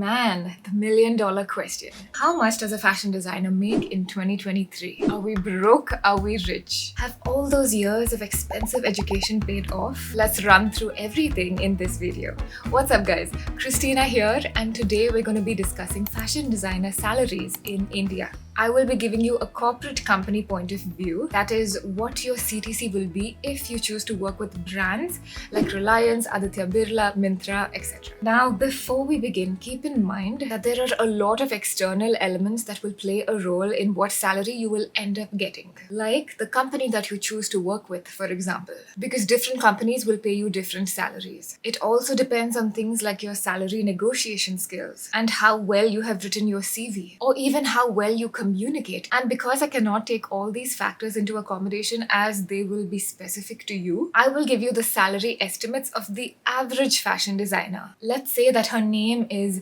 man, the million-dollar question. How much does a fashion designer make in 2023? Are we broke? Are we rich? Have all those years of expensive education paid off? Let's run through everything in this video. What's up guys? Christina here, and today we're going to be discussing fashion designer salaries in India. I will be giving you a corporate company point of view, that is what your CTC will be if you choose to work with brands like Reliance, Aditya Birla, Myntra, etc. Now, before we begin, keep in mind that there are a lot of external elements that will play a role in what salary you will end up getting. Like the company that you choose to work with, for example, because different companies will pay you different salaries. It also depends on things like your salary negotiation skills and how well you have written your CV, or even how well you communicate. And because I cannot take all these factors into accommodation as they will be specific to you, I will give you the salary estimates of the average fashion designer. Let's say that her name is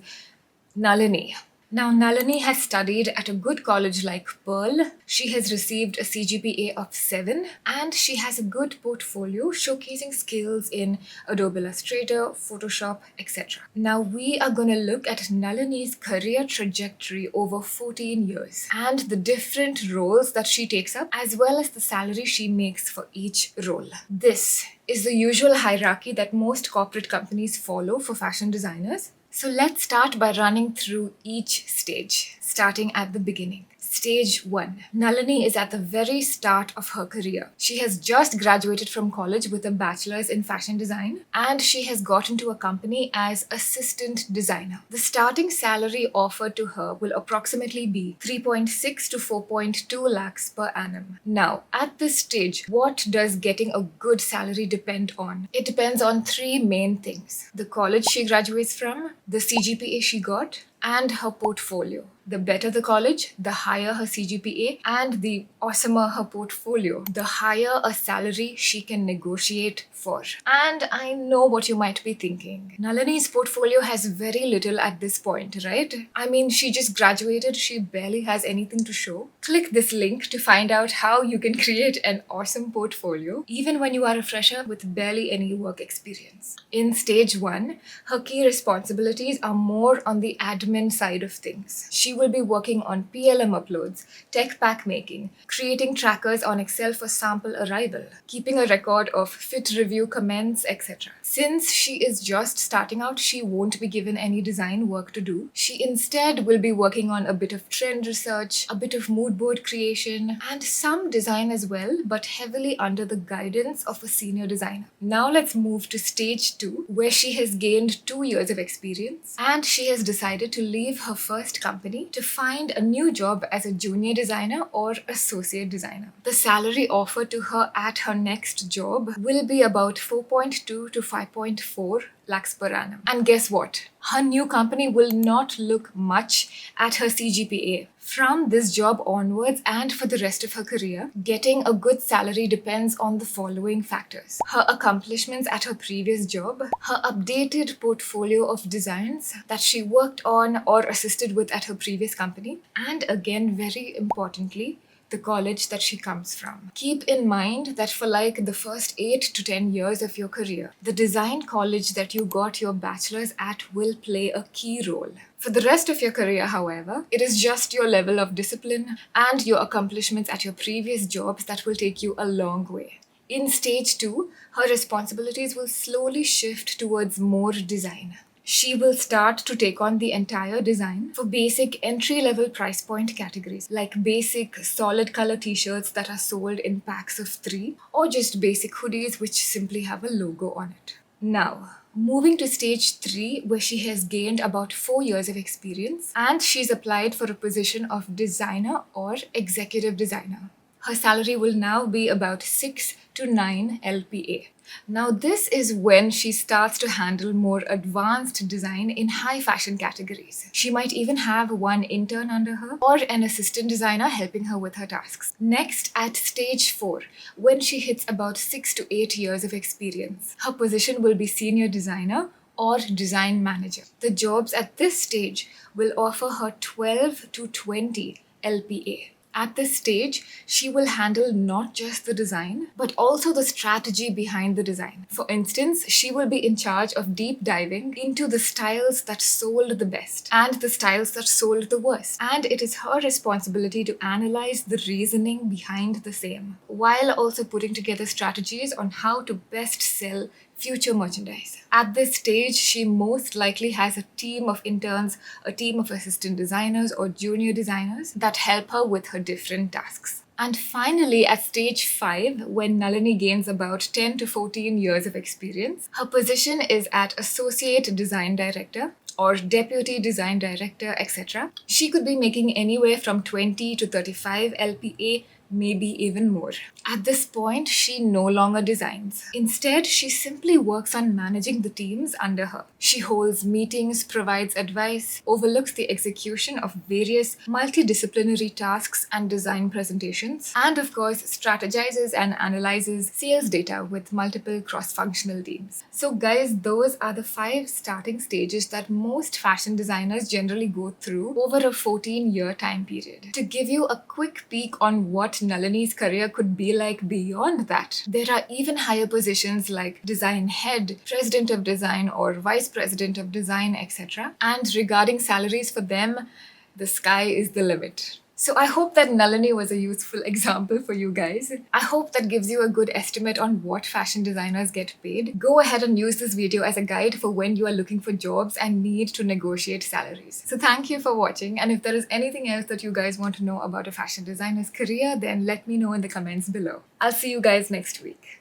Nalini. Now, Nalini has studied at a good college like Pearl. She has received a CGPA of 7 and she has a good portfolio showcasing skills in Adobe Illustrator, Photoshop, etc. Now, we are going to look at Nalini's career trajectory over 14 years and the different roles that she takes up, as well as the salary she makes for each role. This is the usual hierarchy that most corporate companies follow for fashion designers. So let's start by running through each stage, starting at the beginning. Stage 1. Nalini is at the very start of her career. She has just graduated from college with a bachelor's in fashion design and she has got into a company as assistant designer. The starting salary offered to her will approximately be 3.6 to 4.2 lakhs per annum. Now, at this stage, what does getting a good salary depend on? It depends on 3 main things: the college she graduates from, the CGPA she got, and her portfolio. The better the college, the higher her CGPA, and the awesomer her portfolio, the higher a salary she can negotiate for. And I know what you might be thinking. Nalini's portfolio has very little at this point, right? I mean, she just graduated, she barely has anything to show. Click this link to find out how you can create an awesome portfolio, even when you are a fresher with barely any work experience. In stage 1, her key responsibilities are more on the admin side of things. She will be working on PLM uploads, tech pack making, creating trackers on Excel for sample arrival, keeping a record of fit review comments, etc. Since she is just starting out, she won't be given any design work to do. She instead will be working on a bit of trend research, a bit of mood board creation, and some design as well, but heavily under the guidance of a senior designer. Now let's move to stage 2, where she has gained 2 years of experience and she has decided to leave her first company to find a new job as a junior designer or associate designer. The salary offered to her at her next job will be about 4.2 to 5.4 lakhs per annum. And guess what? Her new company will not look much at her CGPA. From this job onwards and for the rest of her career, getting a good salary depends on the following factors: her accomplishments at her previous job, her updated portfolio of designs that she worked on or assisted with at her previous company, and again, very importantly, the college that she comes from. Keep in mind that for like the first 8 to 10 years of your career, the design college that you got your bachelor's at will play a key role. For the rest of your career, however, it is just your level of discipline and your accomplishments at your previous jobs that will take you a long way. In stage 2, her responsibilities will slowly shift towards more design. She will start to take on the entire design for basic entry-level price point categories like basic solid color t-shirts that are sold in packs of 3, or just basic hoodies which simply have a logo on it. Now, moving to stage 3, where she has gained about 4 years of experience and she's applied for a position of designer or executive designer. Her salary will now be about 6 to 9 LPA. Now, this is when she starts to handle more advanced design in high fashion categories. She might even have one intern under her or an assistant designer helping her with her tasks. Next, at stage 4, when she hits about 6 to 8 years of experience, her position will be senior designer or design manager. The jobs at this stage will offer her 12 to 20 LPA. At this stage, she will handle not just the design, but also the strategy behind the design. For instance, she will be in charge of deep diving into the styles that sold the best and the styles that sold the worst. And it is her responsibility to analyze the reasoning behind the same, while also putting together strategies on how to best sell future merchandise. At this stage, she most likely has a team of interns, a team of assistant designers or junior designers that help her with her different tasks. And finally, at stage 5, when Nalini gains about 10 to 14 years of experience, her position is at Associate Design Director or Deputy Design Director, etc. She could be making anywhere from 20 to 35 LPA, maybe even more. At this point, she no longer designs. Instead, she simply works on managing the teams under her. She holds meetings, provides advice, overlooks the execution of various multidisciplinary tasks and design presentations, and of course, strategizes and analyzes sales data with multiple cross-functional teams. So guys, those are the 5 starting stages that most fashion designers generally go through over a 14-year time period. To give you a quick peek on what Nalini's career could be like beyond that, there are even higher positions like design head, president of design, or vice president of design, etc. And regarding salaries for them, the sky is the limit. So I hope that Nalini was a useful example for you guys. I hope that gives you a good estimate on what fashion designers get paid. Go ahead and use this video as a guide for when you are looking for jobs and need to negotiate salaries. So thank you for watching, and if there is anything else that you guys want to know about a fashion designer's career, then let me know in the comments below. I'll see you guys next week.